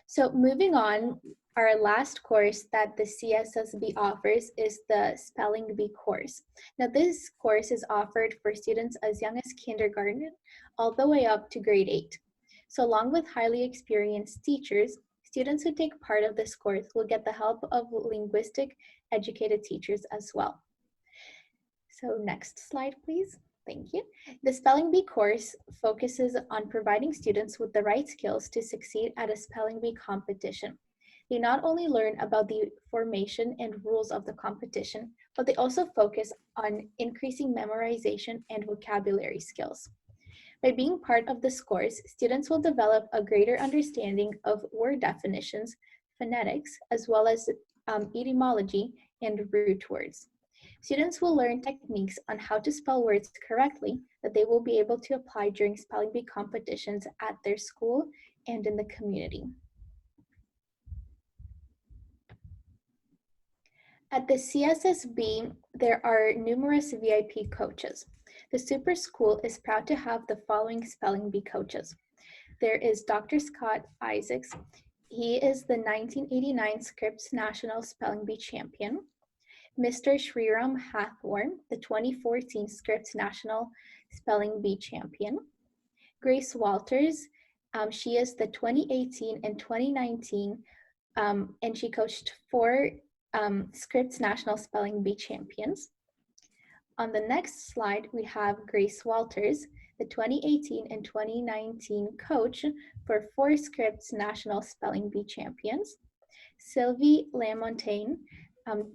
So moving on, our last course that the CSSB offers is the Spelling Bee course. Now this course is offered for students as young as kindergarten all the way up to grade 8. So along with highly experienced teachers, students who take part of this course will get the help of linguistic educated teachers as well. So next slide, please. Thank you. The Spelling Bee course focuses on providing students with the right skills to succeed at a spelling bee competition. They not only learn about the formation and rules of the competition, but they also focus on increasing memorization and vocabulary skills. By being part of this course, students will develop a greater understanding of word definitions, phonetics, as well as etymology and root words. Students will learn techniques on how to spell words correctly that they will be able to apply during spelling bee competitions at their school and in the community. At the CSSB, there are numerous VIP coaches. The Super School is proud to have the following spelling bee coaches. There is Dr. Scott Isaacs. He is the 1989 Scripps National Spelling Bee Champion. Mr. Shriram Hathorn, the 2014 Scripps National Spelling Bee Champion. Grace Walters, she is the 2018 and 2019, and she coached 4 Scripps National Spelling Bee Champions. On the next slide, we have Grace Walters, the 2018 and 2019 coach for 4 Scripps National Spelling Bee Champions. Sylvie Lamontagne,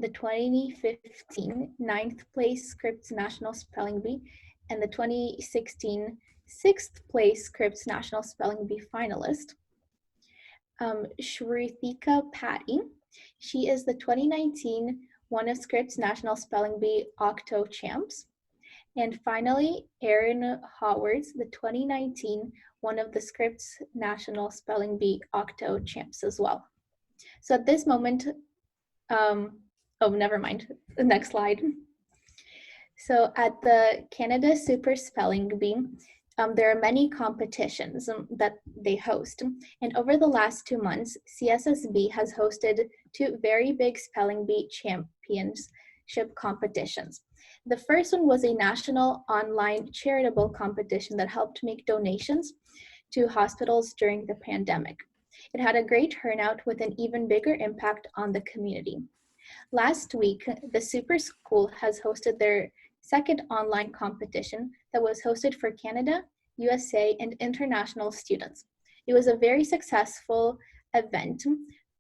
the 2015 9th place Scripps National Spelling Bee and the 2016 6th place Scripps National Spelling Bee finalist. Shrutika Patty, she is the 2019 one of Scripps National Spelling Bee Octo Champs. And finally, Erin Howards, the 2019 one of the Scripps National Spelling Bee Octo Champs as well. So at this moment, oh, never mind, the next slide. So at the Canada Super Spelling Bee, there are many competitions that they host. And over the last 2 months, CSSB has hosted 2 very big spelling bee championship competitions. The first one was a national online charitable competition that helped make donations to hospitals during the pandemic. It had a great turnout with an even bigger impact on the community. Last week, the Super School has hosted their second online competition that was hosted for Canada, USA, and international students. It was a very successful event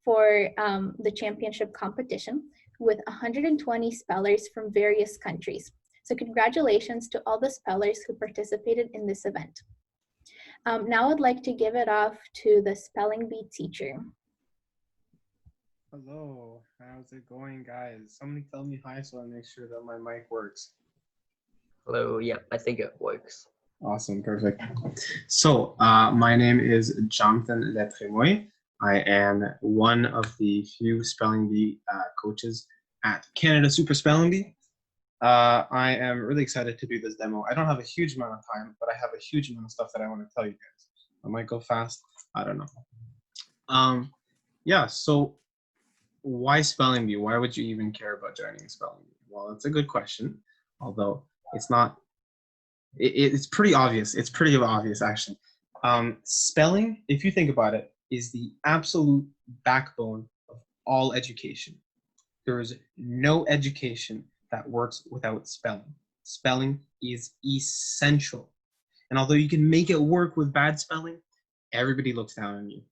for the championship competition with 120 spellers from various countries. So congratulations to all the spellers who participated in this event. Now I'd like to give it off to the spelling bee teacher. Hello, how's it going, guys? Somebody tell me hi so I make sure that my mic works. Hello, yeah, I think it works. Awesome, perfect. So, my name is Jonathan Letremoy. I am one of the few spelling bee coaches at Canada Super Spelling Bee. I am really excited to do this demo. I don't have a huge amount of time, but I have a huge amount of stuff that I want to tell you guys. I might go fast, I don't know. Yeah, so why spelling bee? Why would you even care about joining a spelling bee? Well, it's a good question, although it's not, it's pretty obvious. It's pretty obvious, actually. Spelling, if you think about it, is the absolute backbone of all education. There is no education that works without spelling. Spelling is essential. And although you can make it work with bad spelling, everybody looks down on you.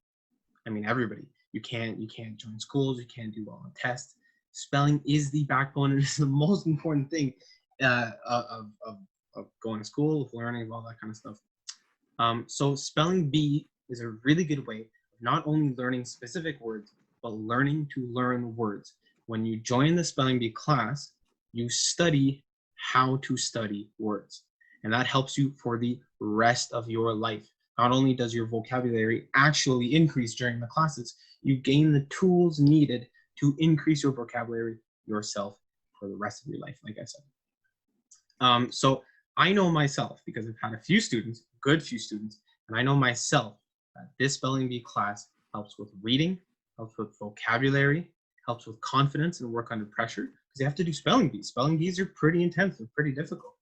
I mean, everybody. You can't join schools, you can't do well on tests. Spelling is the backbone and it's the most important thing of going to school, of learning, all that kind of stuff. So spelling bee is a really good way of not only learning specific words, but learning to learn words. When you join the spelling bee class, you study how to study words. And that helps you for the rest of your life. Not only does your vocabulary actually increase during the classes, you gain the tools needed to increase your vocabulary yourself for the rest of your life, like I said. So I know myself, because I've had a few students, good few students, and I know myself that this spelling bee class helps with reading, helps with vocabulary, helps with confidence and work under pressure, because you have to do spelling bees. Spelling bees are pretty intense and pretty difficult.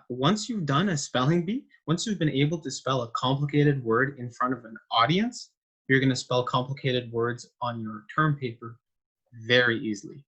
Once you've done a spelling bee, once you've been able to spell a complicated word in front of an audience, you're going to spell complicated words on your term paper very easily.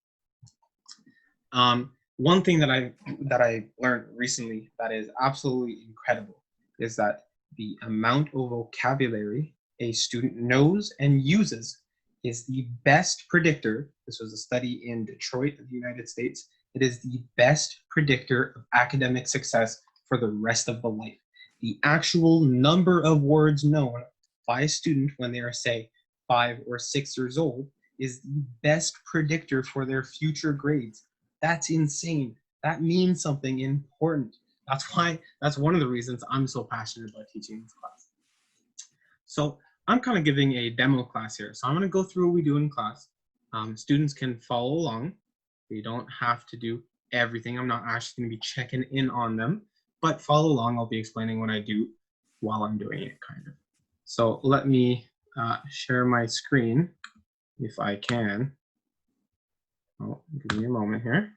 One thing that I learned recently that is absolutely incredible is that the amount of vocabulary a student knows and uses is the best predictor. This was a study in Detroit of the United States. It is the best predictor of academic success for the rest of the life. The actual number of words known by a student when they are, say, 5 or 6 years old is the best predictor for their future grades. That's insane. That means something important. That's one of the reasons I'm so passionate about teaching this class. So I'm kind of giving a demo class here. So I'm going to go through what we do in class. Students can follow along. They don't have to do everything. I'm not actually going to be checking in on them, but follow along. I'll be explaining what I do while I'm doing it, kind of. So let me share my screen if I can. Oh, give me a moment here.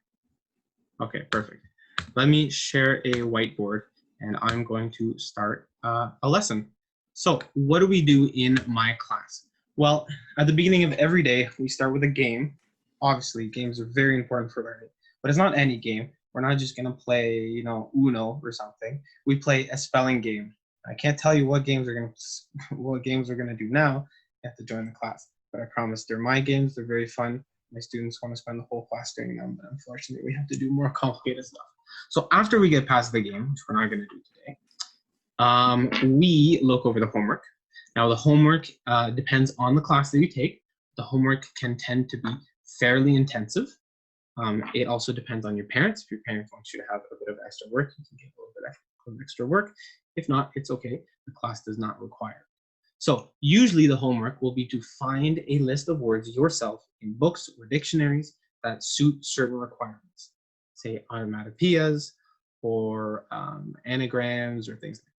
Okay, perfect. Let me share a whiteboard and I'm going to start a lesson. So what do we do in my class? Well, at the beginning of every day, we start with a game. Obviously, games are very important for learning, but it's not any game. We're not just gonna play, you know, Uno or something. We play a spelling game. I can't tell you what games are gonna do now. You have to join the class, but I promise they're my games. They're very fun. My students want to spend the whole class doing them, but unfortunately, we have to do more complicated stuff. So after we get past the game, which we're not gonna do today, we look over the homework. Now the homework depends on the class that you take. The homework can tend to be fairly intensive. It also depends on your parents. If your parents want you to have a bit of extra work, you can get a little bit of extra work. If not, it's okay. The class does not require it. So usually the homework will be to find a list of words yourself in books or dictionaries that suit certain requirements, say onomatopoeias or anagrams or things like that.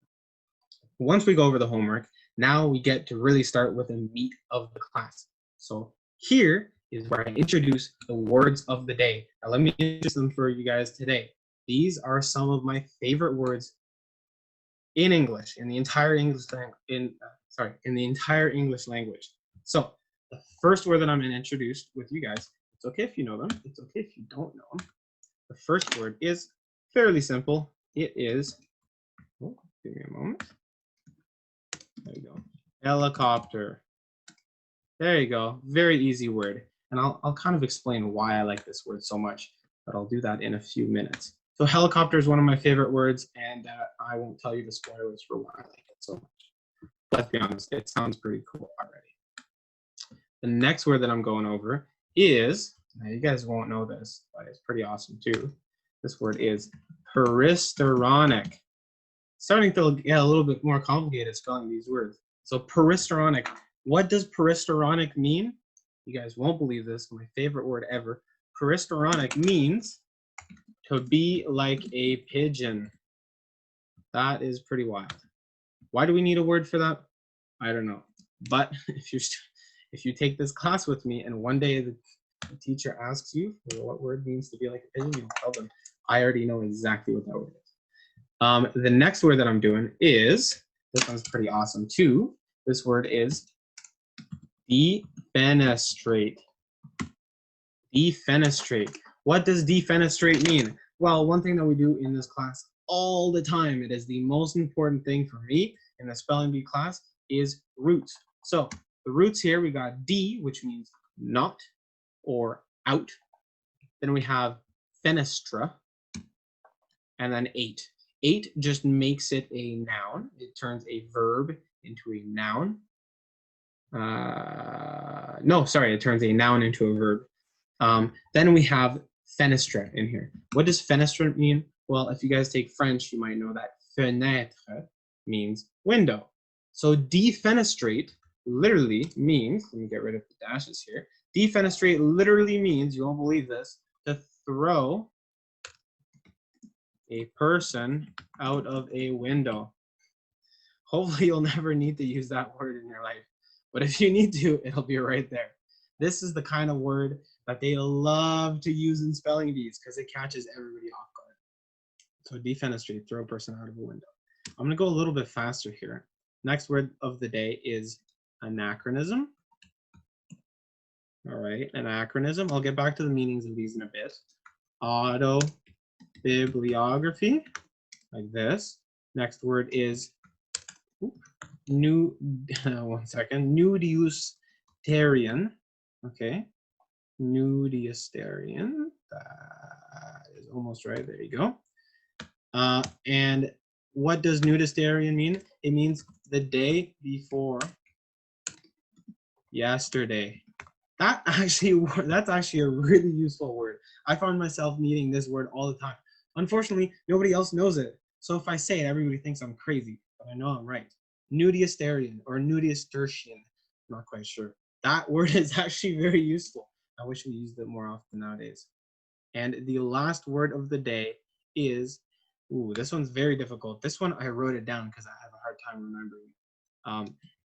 Once we go over the homework, now we get to really start with the meat of the class. So here is where I introduce the words of the day. Now let me introduce them for you guys today. These are some of my favorite words in English, in the entire English language. So the first word that I'm going to introduce with you guys, it's okay if you know them, it's okay if you don't know them. The first word is fairly simple. It is, oh, give me a moment. There you go. Helicopter. There you go. Very easy word. And I'll kind of explain why I like this word so much, but I'll do that in a few minutes. So helicopter is one of my favorite words, and I won't tell you the spoilers for why I like it so much. Let's be honest, it sounds pretty cool already. The next word that I'm going over is, now you guys won't know this, but it's pretty awesome too. This word is peristironic. Starting to get a little bit more complicated spelling these words. So peristironic, what does peristironic mean? You guys won't believe this, my favorite word ever. Peristironic means to be like a pigeon. That is pretty wild. Why do we need a word for that? I don't know. But if you take this class with me and one day the teacher asks you what word means to be like a pigeon, you tell them, I already know exactly what that word is. The next word that I'm doing is, this one's pretty awesome too. This word is defenestrate. Defenestrate. What does defenestrate mean? Well, one thing that we do in this class all the time, it is the most important thing for me in the spelling bee class, is roots. So the roots here, we got D, which means not or out. Then we have fenestra, and then ate. Ate just makes it a noun. It turns a verb into a noun. It turns a noun into a verb. Then we have fenestra in here. What does fenestra mean? Well, if you guys take French, you might know that fenêtre means window. So defenestrate literally means, let me get rid of the dashes here. Defenestrate literally means, you won't believe this, to throw a person out of a window. Hopefully you'll never need to use that word in your life. but if you need to, it'll be right there. This is the kind of word that they love to use in spelling bees because it catches everybody off guard. So defenestrate, throw a person out of a window. I'm going to go a little bit faster here. Next word of the day is anachronism. All right, anachronism. I'll get back to the meanings of these in a bit. Auto bibliography, like this. Next word is nudiusterian. Okay, nudiusterian. That is almost right. There you go. And what does nudisterian mean? It means the day before yesterday. That's actually a really useful word. I find myself needing this word all the time. Unfortunately, nobody else knows it. So if I say it, everybody thinks I'm crazy, but I know I'm right. Nudiusterian or nudiustertian, I'm not quite sure. That word is actually very useful. I wish we used it more often nowadays. And the last word of the day is, this one's very difficult. This one I wrote it down because I have a hard time remembering.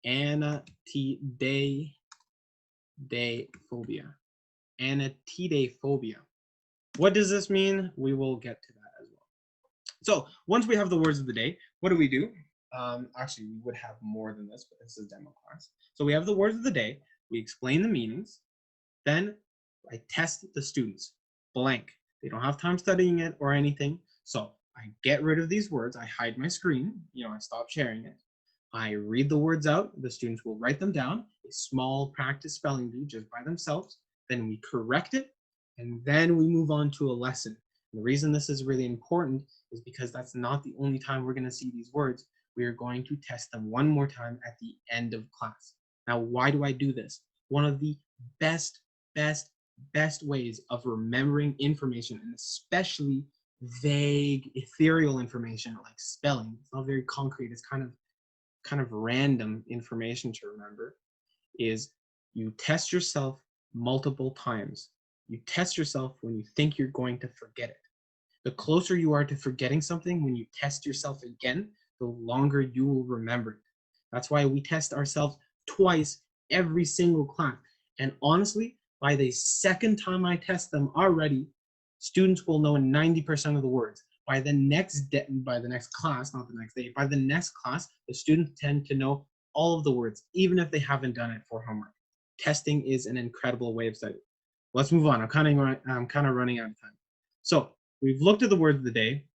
Anatidaephobia. Anatidaephobia. What does this mean? We will get to that as well. So once we have the words of the day, what do? Actually, we would have more than this, but this is demo class. So we have the words of the day. We explain the meanings. Then I test the students. Blank. They don't have time studying it or anything. So I get rid of these words. I hide my screen. I stop sharing it. I read the words out. The students will write them down. A small practice spelling bee just by themselves. Then we correct it. And then we move on to a lesson. And the reason this is really important is because that's not the only time we're going to see these words. We are going to test them one more time at the end of class. Now, why do I do this? One of the best ways of remembering information, and especially vague, ethereal information like spelling. It's not very concrete. It's kind of random information to remember, is you test yourself multiple times. You test yourself when you think you're going to forget it. The closer you are to forgetting something when you test yourself again, the longer you will remember it. That's why we test ourselves twice every single class. And honestly, by the second time I test them already, students will know 90% of the words. By the next class, not the next day, by the next class, the students tend to know all of the words, even if they haven't done it for homework. Testing is an incredible way of studying. Let's move on. I'm kind of running out of time. So we've looked at the words of the day.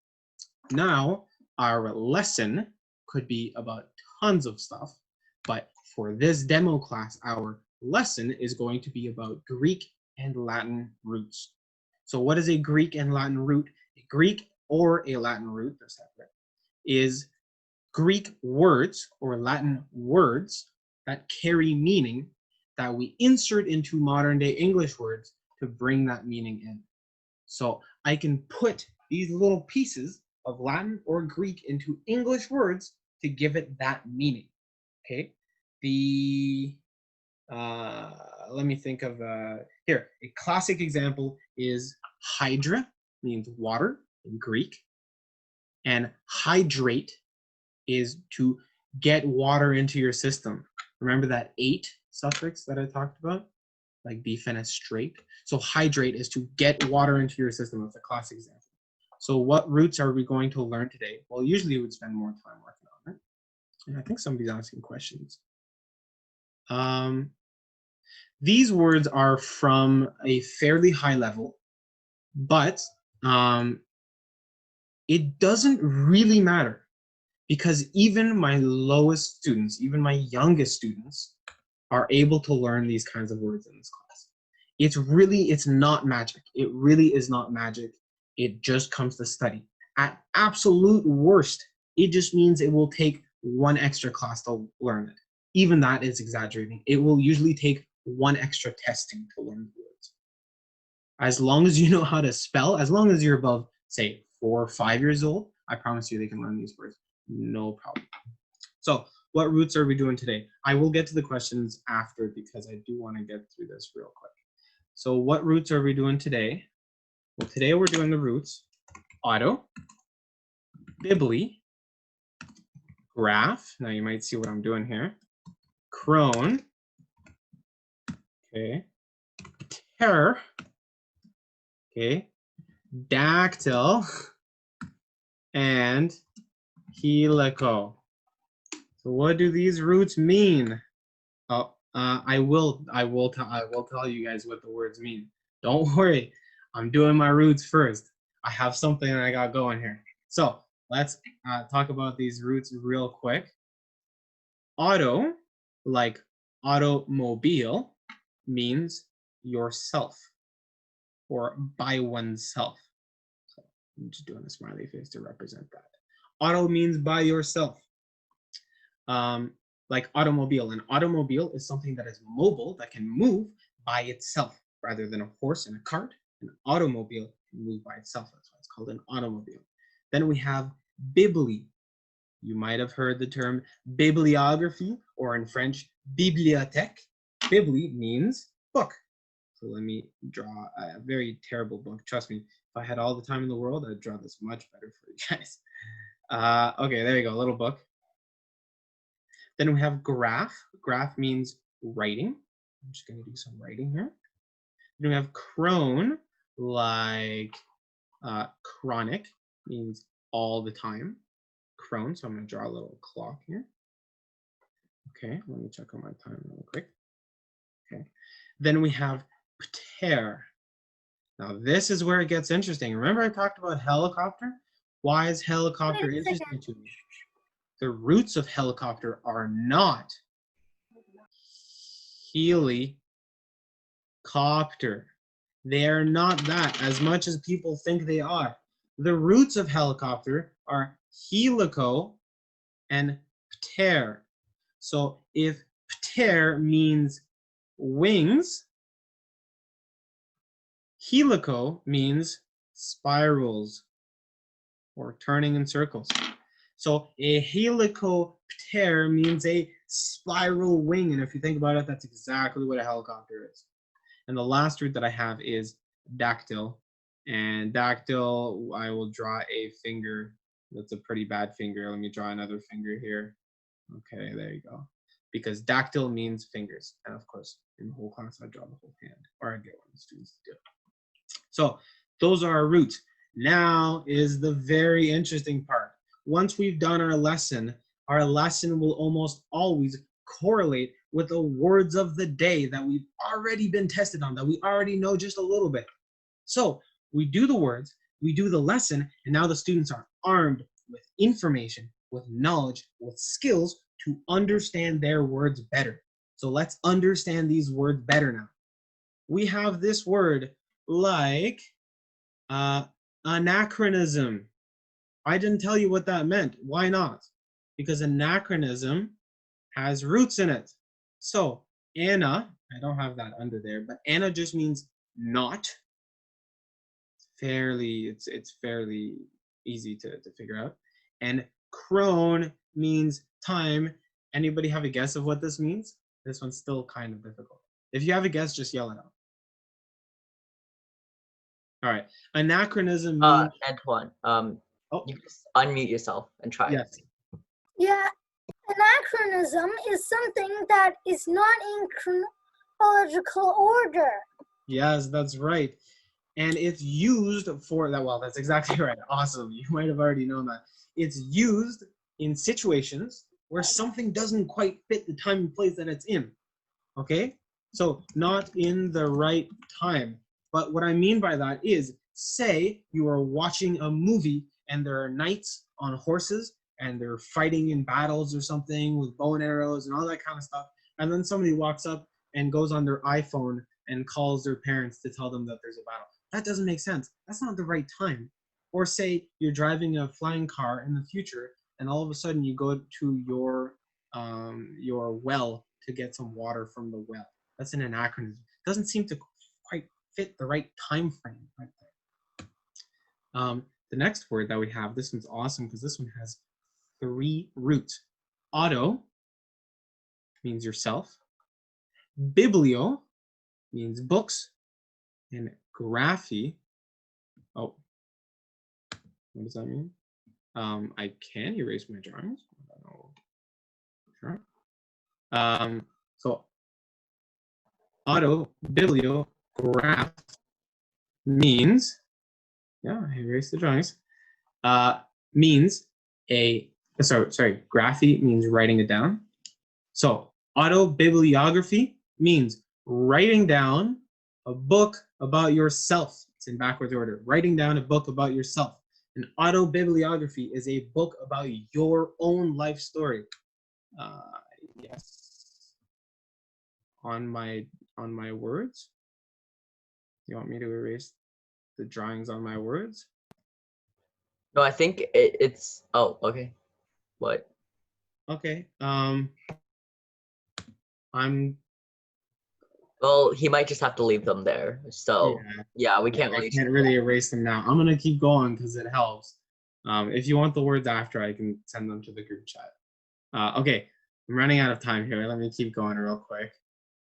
Now our lesson could be about tons of stuff, but for this demo class, our lesson is going to be about Greek and Latin roots. So what is a Greek and Latin root? A Greek or a Latin root, they're separate, is Greek words or Latin words that carry meaning that we insert into modern day English words to bring that meaning in. So I can put these little pieces of Latin or Greek into English words to give it that meaning. Okay, let me think of here. A classic example is hydra, means water in Greek, and hydrate is to get water into your system. Remember that ate suffix that I talked about, like defenestrate? So hydrate is to get water into your system. That's a classic example. So what roots are we going to learn today? Well, usually we would spend more time working on it. And I think somebody's asking questions. These words are from a fairly high level, but it doesn't really matter because even my lowest students, even my youngest students, are able to learn these kinds of words in this class. It's not magic. It really is not magic. It just comes to study. At absolute worst, it just means it will take one extra class to learn it. Even that is exaggerating. It will usually take one extra testing to learn the words. As long as you know how to spell, as long as you're above, say, 4 or 5 years old, I promise you they can learn these words. No problem. So what roots are we doing today? I will get to the questions after because I do want to get through this real quick. So what roots are we doing today? Well, today we're doing the roots: auto, bibli, graph. Now you might see what I'm doing here. Crone, Okay. Ter. Okay. Dactyl. And helico. So what do these roots mean? Oh, I will tell you guys what the words mean. Don't worry, I'm doing my roots first. I have something that I got going here. So let's talk about these roots real quick. Auto, like automobile, means yourself or by oneself. So I'm just doing a smiley face to represent that. Auto means by yourself. Like automobile. An automobile is something that is mobile, that can move by itself, rather than a horse and a cart. An automobile can move by itself. That's why it's called an automobile. Then we have bibli. You might have heard the term bibliography, or in French, bibliothèque. Bibli means book. So let me draw a very terrible book. Trust me, if I had all the time in the world, I'd draw this much better for you guys. Okay, there you go, little book. Then we have graph. Graph means writing. I'm just going to do some writing here. Then we have crone, like chronic, means all the time. Crone, so I'm going to draw a little clock here. Okay, let me check on my time real quick. Okay, then we have pter. Now this is where it gets interesting. Remember I talked about helicopter? Why is helicopter interesting to me? The roots of helicopter are not helicopter. They are not that, as much as people think they are. The roots of helicopter are helico and pter. So if pter means wings, helico means spirals or turning in circles. So a helicopter means a spiral wing. And if you think about it, that's exactly what a helicopter is. And the last root that I have is dactyl. And dactyl, I will draw a finger. That's a pretty bad finger. Let me draw another finger here. Okay, there you go. Because dactyl means fingers. And of course, in the whole class, I draw the whole hand. Or I get one of the students to do it. So those are our roots. Now is the very interesting part. Once we've done our lesson will almost always correlate with the words of the day that we've already been tested on, that we already know just a little bit. So we do the words, we do the lesson, and now the students are armed with information, with knowledge, with skills to understand their words better. So let's understand these words better now. We have this word like anachronism. I didn't tell you what that meant. Why not? Because anachronism has roots in it. So Anna, I don't have that under there, but Anna just means not. It's fairly easy to figure out. And crone means time. Anybody have a guess of what this means? This one's still kind of difficult. If you have a guess, just yell it out. All right. Anachronism means Antoine, oh, you just unmute yourself and try. yes. Yeah, anachronism is something that is not in chronological order. Yes, that's right. And it's used for that. Well, that's exactly right. Awesome. You might have already known that. It's used in situations where something doesn't quite fit the time and place that it's in. Okay? So not in the right time. But what I mean by that is, say you are watching a movie and there are knights on horses and they're fighting in battles or something with bow and arrows and all that kind of stuff. And then somebody walks up and goes on their iPhone and calls their parents to tell them that there's a battle. That doesn't make sense. That's not the right time. Or say you're driving a flying car in the future and all of a sudden you go to your well to get some water from the well. That's an anachronism. It doesn't seem to quite fit the right time frame right there. The next word that we have, this one's awesome because this one has 3 roots. Auto means yourself. Biblio means books. And graphy, oh, what does that mean? I can erase my drawings. I don't know. Sure. So Autobibliograph means, yeah, I erased the drawings, means graphy means writing it down. So autobibliography means writing down a book about yourself. It's in backwards order. Writing down a book about yourself. An autobibliography is a book about your own life story. Yes. On my words. You want me to erase the drawings on my words? No, I think it's. Oh, okay. What? Okay. I'm. Well, he might just have to leave them there. So yeah, we I can't really. can't really erase them now. I'm gonna keep going because it helps. If you want the words after, I can send them to the group chat. Okay, I'm running out of time here. Let me keep going real quick.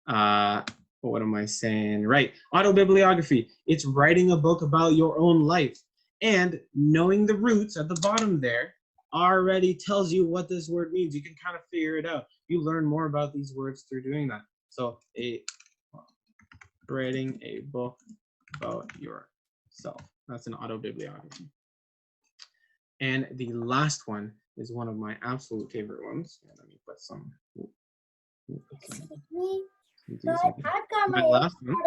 What am I saying? Right, autobibliography. It's writing a book about your own life. And knowing the roots at the bottom there already tells you what this word means. You can kind of figure it out. You learn more about these words through doing that. So writing a book about yourself. That's an autobibliography. And the last one is one of my absolute favorite ones. Let me put some. I've got My last one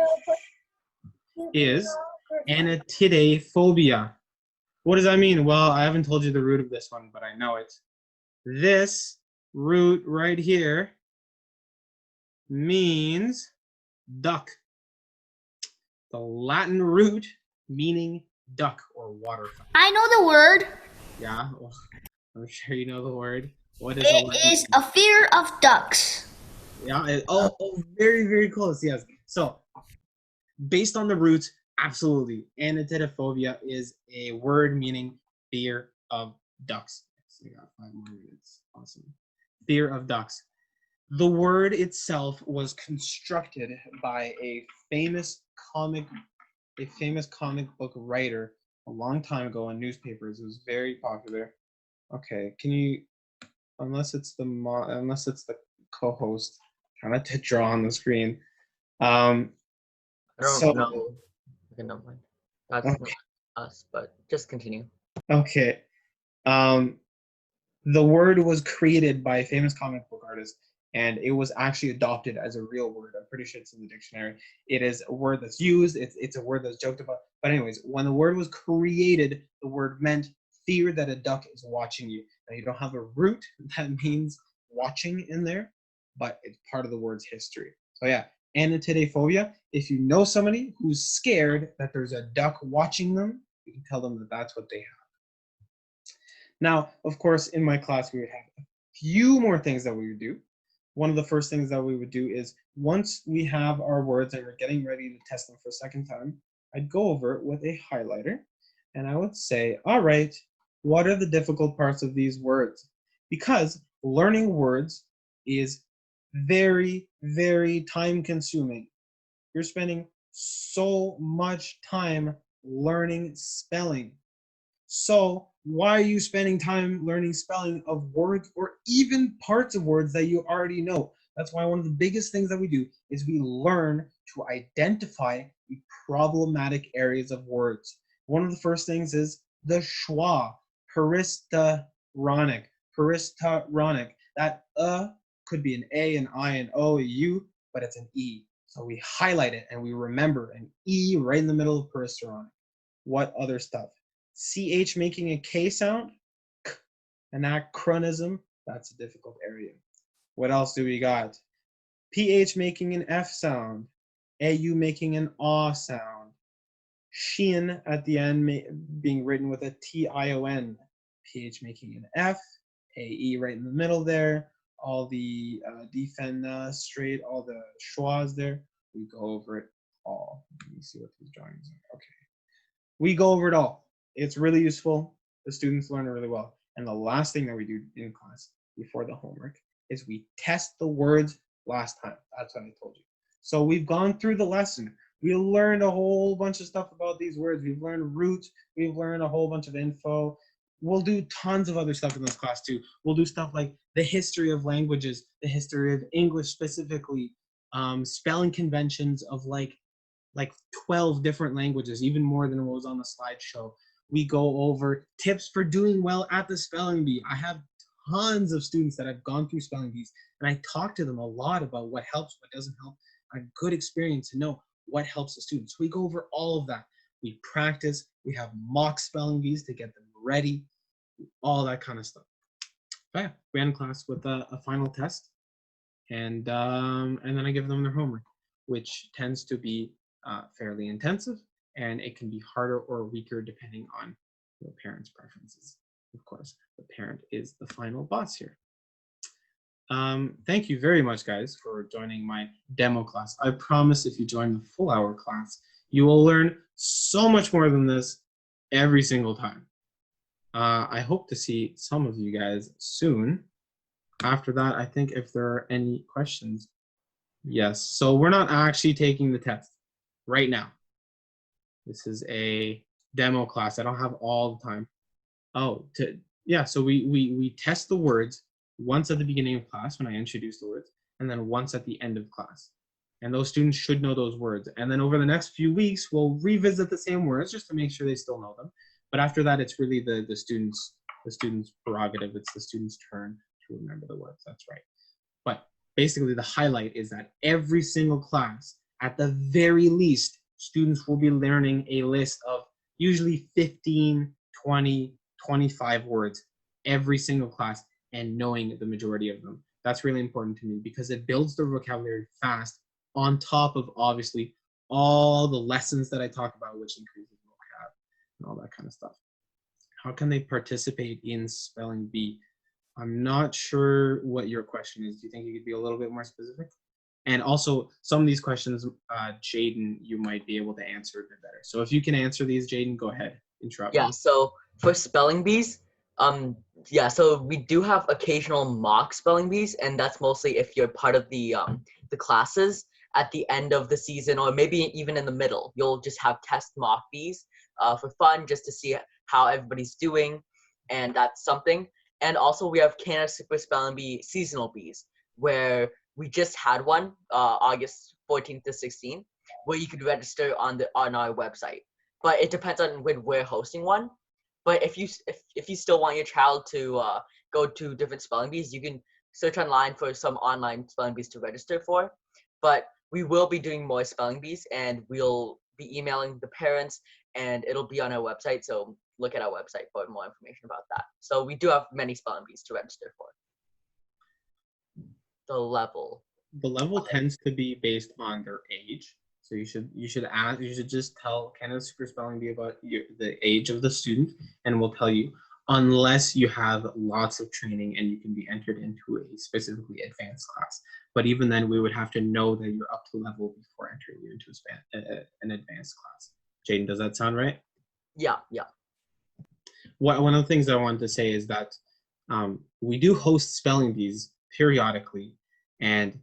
is anatidaphobia. What does that mean? Well, I haven't told you the root of this one, but I know it. This root right here means duck. The Latin root meaning duck or waterfowl. I know the word. Yeah, well, I'm sure you know the word. What is It is a fear of ducks. Yeah, very, very close, yes. So, based on the roots, absolutely. Anatidaphobia is a word meaning fear of ducks. So we got 5 more minutes. Awesome. Fear of ducks. The word itself was constructed by a famous comic book writer a long time ago in newspapers. It was very popular. Okay, can you, unless it's the co-host, trying to draw on the screen. I don't know. Okay, never mind. That's not us, but just continue. Okay. The word was created by a famous comic book artist, and it was actually adopted as a real word. I'm pretty sure it's in the dictionary. It is a word that's used. It's a word that's joked about. But anyways, when the word was created, the word meant fear that a duck is watching you. Now, you don't have a root that means watching in there, but it's part of the word's history. So yeah, anatidaphobia. If you know somebody who's scared that there's a duck watching them, you can tell them that that's what they have. Now, of course, in my class, we would have a few more things that we would do. One of the first things that we would do is once we have our words and we're getting ready to test them for a second time, I'd go over it with a highlighter and I would say, all right, what are the difficult parts of these words? Because learning words is very, very time consuming. You're spending so much time learning spelling. So why are you spending time learning spelling of words or even parts of words that you already know? That's why one of the biggest things that we do is we learn to identify the problematic areas of words. One of the first things is the schwa, peristalronic. That could be an A, an I, an O, a U, but it's an E. So we highlight it and we remember an E right in the middle of peristalronic. What other stuff? CH making a K sound, anachronism, that's a difficult area. What else do we got? PH making an F sound, AU making an AW sound, Shin at the end being written with a TION, PH making an F, AE right in the middle there, all the defenestrate, all the schwas there, we go over it all. Let me see what these drawings are. Okay. We go over it all. It's really useful. The students learn it really well. And the last thing that we do in class before the homework is we test the words last time. That's what I told you. So we've gone through the lesson. We learned a whole bunch of stuff about these words. We've learned roots. We've learned a whole bunch of info. We'll do tons of other stuff in this class too. We'll do stuff like the history of languages, the history of English specifically, spelling conventions of like 12 different languages, even more than what was on the slideshow. We go over tips for doing well at the spelling bee. I have tons of students that have gone through spelling bees, and I talk to them a lot about what helps, what doesn't help. A good experience to know what helps the students. So we go over all of that. We practice. We have mock spelling bees to get them ready, all that kind of stuff. But yeah, we end class with a final test, and then I give them their homework, which tends to be fairly intensive, and it can be harder or weaker depending on the parent's preferences. Of course, the parent is the final boss here. Thank you very much, guys, for joining my demo class. I promise if you join the full hour class, you will learn so much more than this every single time. I hope to see some of you guys soon. After that, I think if there are any questions. Yes, so we're not actually taking the test right now. This is a demo class. I don't have all the time. So we test the words once at the beginning of class when I introduce the words, and then once at the end of class. And those students should know those words. And then over the next few weeks, we'll revisit the same words just to make sure they still know them. But after that, it's really the students' prerogative. It's the student's turn to remember the words. That's right. But basically, the highlight is that every single class, at the very least, students will be learning a list of usually 15, 20, 25 words every single class and knowing the majority of them. That's really important to me because it builds their vocabulary fast on top of obviously all the lessons that I talk about, which increases vocab and all that kind of stuff. How can they participate in spelling bee? I'm not sure what your question is. Do you think you could be a little bit more specific? And also, some of these questions, Jaden, you might be able to answer a bit better. So if you can answer these, Jaden, go ahead. Interrupt me. Yeah, so for spelling bees, so we do have occasional mock spelling bees, and that's mostly if you're part of the classes at the end of the season, or maybe even in the middle. You'll just have test mock bees for fun, just to see how everybody's doing, and that's something. And also we have Canada Super Spelling Bee seasonal bees, where we just had one August 14th to 16th, where you could register on our website. But it depends on when we're hosting one. But if you still want your child to go to different spelling bees, you can search online for some online spelling bees to register for. But we will be doing more spelling bees, and we'll be emailing the parents, and it'll be on our website. So look at our website for more information about that. So we do have many spelling bees to register for. The level Tends to be based on their age. So you should just tell Canada Super Spelling Bee about the age of the student, and we'll tell you, unless you have lots of training and you can be entered into a specifically advanced class. But even then, we would have to know that you're up to level before entering you into an advanced class. Jaden, does that sound right? Yeah. One of the things that I wanted to say is that we do host spelling bees periodically, and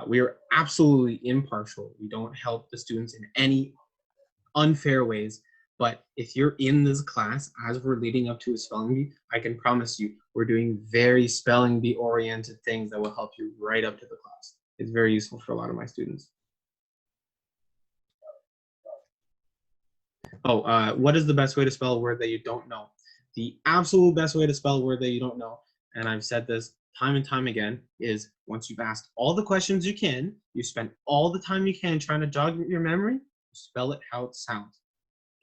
we are absolutely impartial. We don't help the students in any unfair ways. But if you're in this class as we're leading up to a spelling bee, I can promise you we're doing very spelling bee oriented things that will help you right up to the class. It's very useful for a lot of my students. What is the best way to spell a word that you don't know? The absolute best way to spell a word that you don't know, and I've said this time and time again, is once you've asked all the questions you can, you spend all the time you can trying to jog your memory, you spell it how it sounds.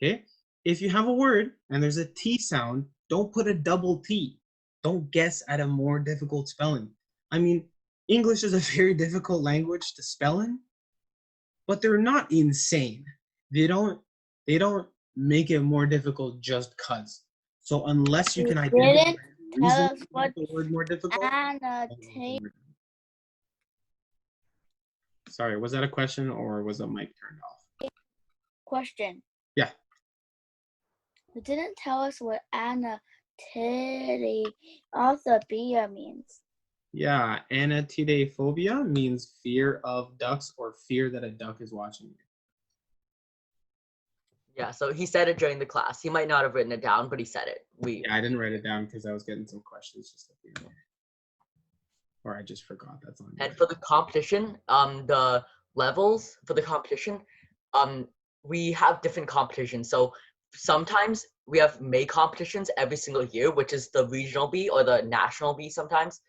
Okay? If you have a word and there's a T sound, don't put a double T. Don't guess at a more difficult spelling. I mean, English is a very difficult language to spell in, but they're not insane. They don't make it more difficult just cuz. So unless you can identify the reason to make the word more difficult. Sorry, was that a question or was the mic turned off? Question. Yeah. It didn't tell us what anatidaphobia means. Yeah, anatidaphobia means fear of ducks or fear that a duck is watching you. Yeah, so he said it during the class. He might not have written it down, but he said it. Yeah, I didn't write it down because I was getting some questions just at the end. Or I just forgot that's on And there. for the competition, the levels for the competition, we have different competitions. So sometimes we have May competitions every single year, which is the regional B or the national B sometimes,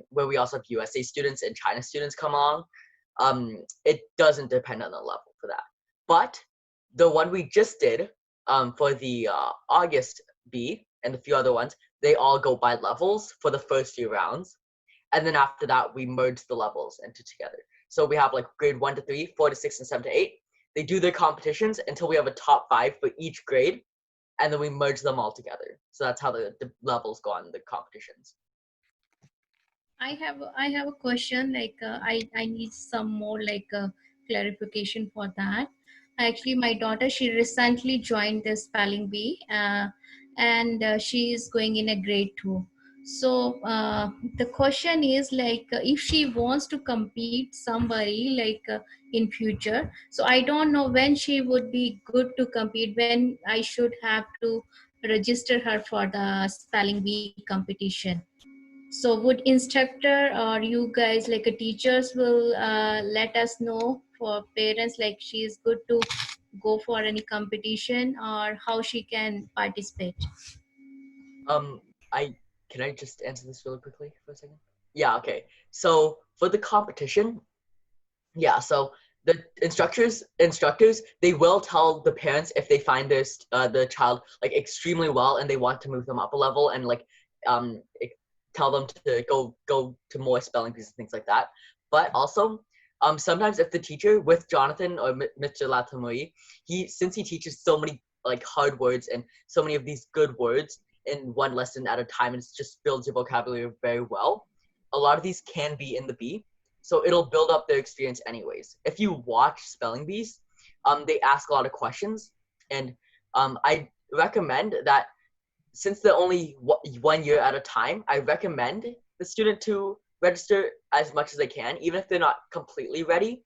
where we also have USA students and China students come along. It doesn't depend on the level for that. But the one we just did for the August B and a few other ones, they all go by levels for the first few rounds. And then after that, we merge the levels into together. So we have like grade 1 to 3, 4 to 6, and 7 to 8. They do their competitions until we have a top 5 for each grade, and then we merge them all together. So that's how the levels go on the competitions. I have a question. Like I need some more like clarification for that. Actually, my daughter, she recently joined the spelling bee, and she is going in a grade 2. So the question is like if she wants to compete somebody like in future. So I don't know when she would be good to compete. When I should have to register her for the spelling bee competition. So would instructor or you guys like a teachers will let us know for parents like she is good to go for any competition or how she can participate? Um, I Can I just answer this really quickly for a second? Yeah, okay. So for the competition, yeah, so the instructors they will tell the parents if they find this the child like extremely well and they want to move them up a level and like tell them to go to more spelling bees and things like that. But also sometimes if the teacher with Jonathan or Mr. Latamuri, since he teaches so many like hard words and so many of these good words in one lesson at a time and it just builds your vocabulary very well, a lot of these can be in the B, so it'll build up their experience anyways. If you watch spelling bees, they ask a lot of questions, and I recommend that since they're only 1 year at a time, I recommend the student to register as much as they can, even if they're not completely ready.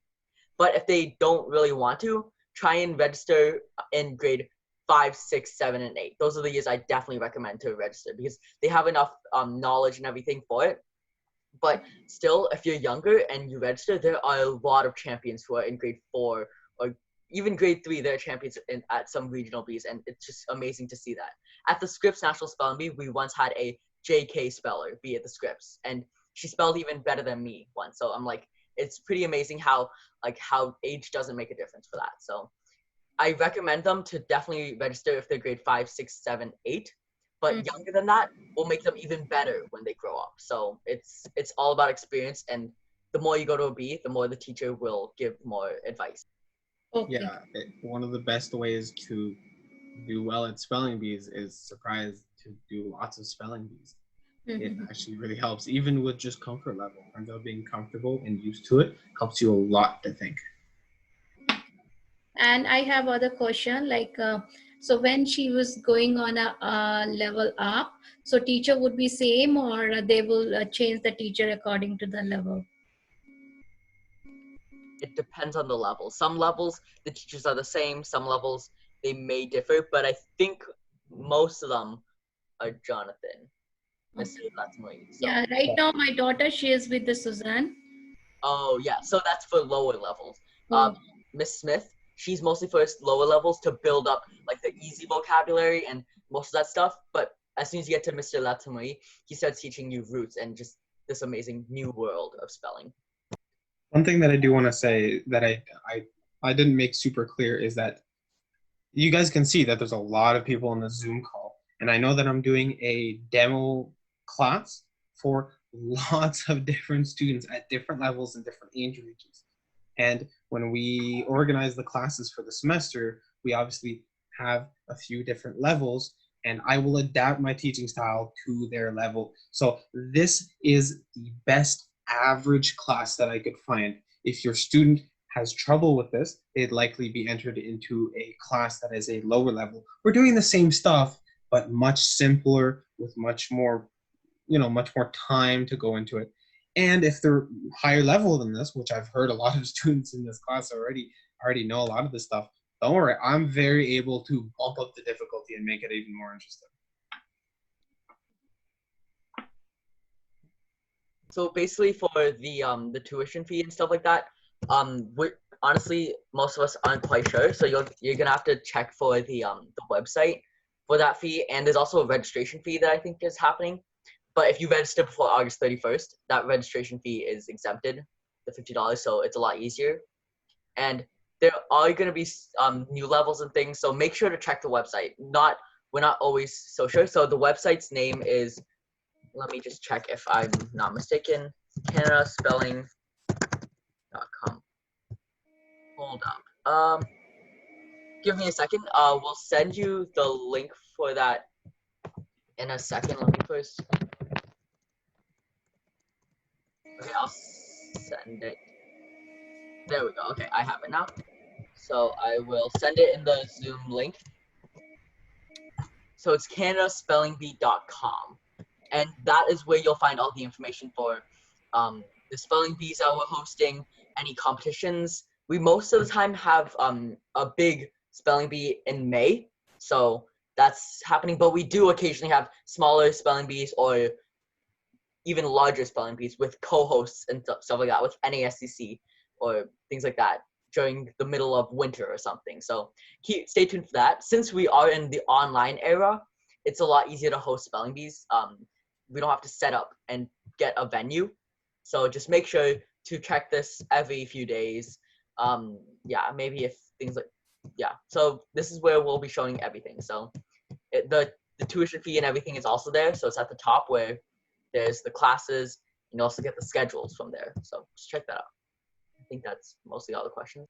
But if they don't really want to, try and register in grade 5, 6, 7, and 8. Those are the years I definitely recommend to register because they have enough knowledge and everything for it. But still, if you're younger and you register, there are a lot of champions who are in grade 4 or even grade 3. They're champions at some regional Bs, and it's just amazing to see that. At the Scripps National Spelling Bee, we once had a JK speller be at the Scripps, and she spelled even better than me once. So I'm like, it's pretty amazing how age doesn't make a difference for that. So I recommend them to definitely register if they're grade 5, 6, 7, 8. But younger than that will make them even better when they grow up. So it's all about experience, and the more you go to a B, the more the teacher will give more advice. Okay. Yeah, one of the best ways to do well at spelling bees is surprise to do lots of spelling bees. It actually really helps, even with just comfort level. Turns out being comfortable and used to it helps you a lot, I think. And I have other question like so when she was going on a level up, so teacher would be same or they will change the teacher according to the level? It depends on the level. Some levels, the teachers are the same. Some levels, they may differ. But I think most of them are Jonathan. Mr. Latsumoi. So. Yeah, right now my daughter, she is with the Suzanne. Oh yeah, so that's for lower levels. Oh. Miss Smith, she's mostly for lower levels to build up like the easy vocabulary and most of that stuff. But as soon as you get to Mr. Latamuri, he starts teaching you roots and just this amazing new world of spelling. One thing that I do want to say that I didn't make super clear is that you guys can see that there's a lot of people on the Zoom call. And I know that I'm doing a demo class for lots of different students at different levels and different age ranges. And when we organize the classes for the semester, we obviously have a few different levels, and I will adapt my teaching style to their level. So this is the best average class that I could find. If your student has trouble with this, they'd likely be entered into a class that is a lower level. We're doing the same stuff, but much simpler with much more, much more time to go into it. And if they're higher level than this, which I've heard a lot of students in this class already know a lot of this stuff, don't worry, I'm very able to bump up the difficulty and make it even more interesting. So basically for the tuition fee and stuff like that, we're honestly most of us aren't quite sure. So you're gonna have to check for the website for that fee, and there's also a registration fee that I think is happening. But if you register before August 31st, that registration fee is exempted, the $50, so it's a lot easier. And there are going to be new levels and things, so make sure to check the website. We're not always so sure. So the website's name is, let me just check if I'm not mistaken, canadaspelling.com. Hold up. Give me a second. We'll send you the link for that in a second. Let me first. Okay, I'll send it. There we go. Okay, I have it now. So I will send it in the Zoom link. So it's canadaspellingbee.com. And that is where you'll find all the information for the spelling bees that we're hosting, any competitions. We most of the time have a big spelling bee in May. So that's happening. But we do occasionally have smaller spelling bees or even larger spelling bees with co-hosts and stuff like that, with NASCC or things like that during the middle of winter or something. So stay tuned for that. Since we are in the online era, it's a lot easier to host spelling bees. We don't have to set up and get a venue. So just make sure to check this every few days. Yeah, maybe if things like, yeah. So this is where we'll be showing everything. So the tuition fee and everything is also there. So it's at the top where there's the classes, and you also get the schedules from there. So just check that out. I think that's mostly all the questions.